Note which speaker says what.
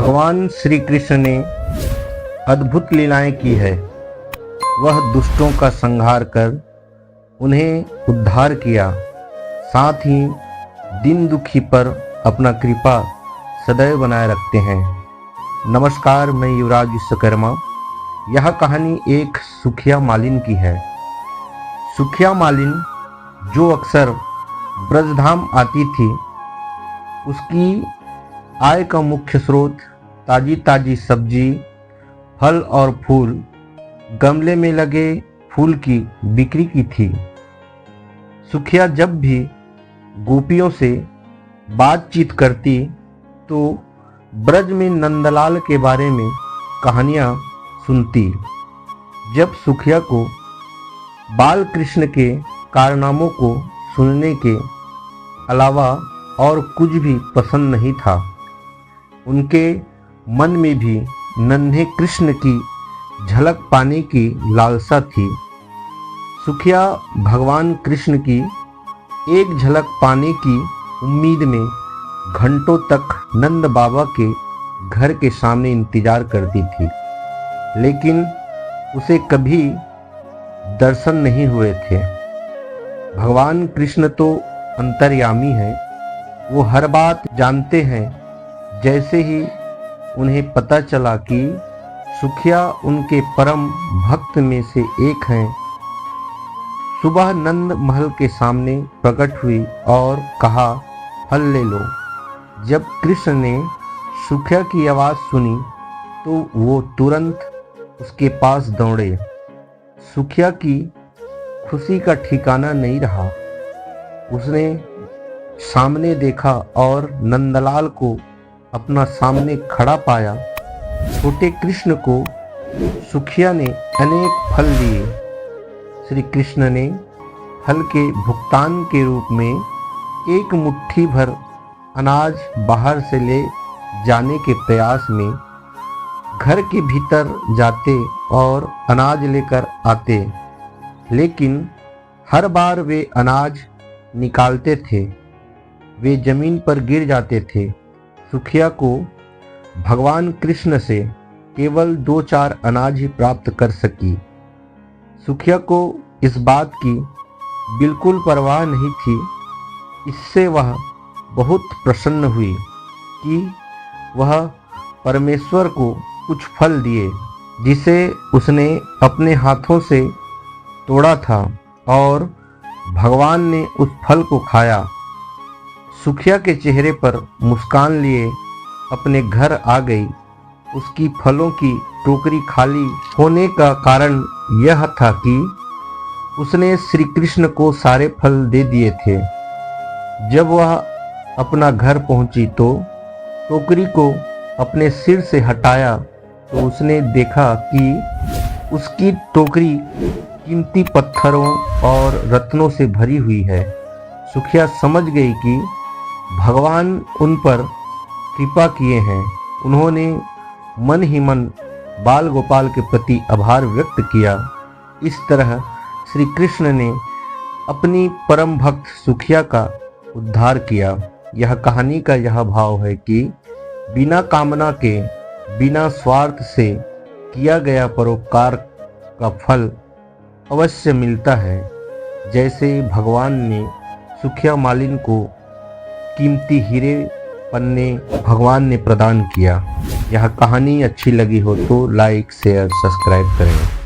Speaker 1: भगवान श्री कृष्ण ने अद्भुत लीलाएं की है। वह दुष्टों का संहार कर उन्हें उद्धार किया, साथ ही दीन दुखी पर अपना कृपा सदैव बनाए रखते हैं। नमस्कार, मैं युवराज विश्वकर्मा। यह कहानी एक सुखिया मालिन की है। सुखिया मालिन जो अक्सर ब्रजधाम आती थी, उसकी आय का मुख्य स्रोत ताजी ताजी सब्जी, फल और फूल, गमले में लगे फूल की बिक्री की थी। सुखिया जब भी गोपियों से बातचीत करती तो ब्रज में नंदलाल के बारे में कहानियाँ सुनती। जब सुखिया को बाल कृष्ण के कारनामों को सुनने के अलावा और कुछ भी पसंद नहीं था, उनके मन में भी नन्हे कृष्ण की झलक पाने की लालसा थी। सुखिया भगवान कृष्ण की एक झलक पाने की उम्मीद में घंटों तक नंद बाबा के घर के सामने इंतजार करती थी, लेकिन उसे कभी दर्शन नहीं हुए थे। भगवान कृष्ण तो अंतर्यामी है, वो हर बात जानते हैं। जैसे ही उन्हें पता चला कि सुखिया उनके परम भक्त में से एक हैं, सुबह नंद महल के सामने प्रकट हुई और कहा, फल ले लो। जब कृष्ण ने सुखिया की आवाज़ सुनी तो वो तुरंत उसके पास दौड़े। सुखिया की खुशी का ठिकाना नहीं रहा। उसने सामने देखा और नंदलाल को अपना सामने खड़ा पाया। छोटे कृष्ण को सुखिया ने अनेक फल दिए। श्री कृष्ण ने फल के भुगतान के रूप में एक मुट्ठी भर अनाज बाहर से ले जाने के प्रयास में घर के भीतर जाते और अनाज लेकर आते, लेकिन हर बार वे अनाज निकालते थे, वे जमीन पर गिर जाते थे। सुखिया को भगवान कृष्ण से केवल 2-4 अनाज ही प्राप्त कर सकी। सुखिया को इस बात की बिल्कुल परवाह नहीं थी। इससे वह बहुत प्रसन्न हुई कि वह परमेश्वर को कुछ फल दिए, जिसे उसने अपने हाथों से तोड़ा था, और भगवान ने उस फल को खाया। सुखिया के चेहरे पर मुस्कान लिए अपने घर आ गई। उसकी फलों की टोकरी खाली होने का कारण यह था कि उसने श्री कृष्ण को सारे फल दे दिए थे। जब वह अपना घर पहुंची तो टोकरी को अपने सिर से हटाया तो उसने देखा कि उसकी टोकरी कीमती पत्थरों और रत्नों से भरी हुई है। सुखिया समझ गई कि भगवान उन पर कृपा किए हैं। उन्होंने मन ही मन बाल गोपाल के प्रति आभार व्यक्त किया। इस तरह श्री कृष्ण ने अपनी परम भक्त सुखिया का उद्धार किया। यह कहानी का यह भाव है कि बिना कामना के, बिना स्वार्थ से किया गया परोपकार का फल अवश्य मिलता है। जैसे भगवान ने सुखिया मालिन को कीमती हीरे पन्ने भगवान ने प्रदान किया। यह कहानी अच्छी लगी हो तो लाइक, शेयर, सब्सक्राइब करें।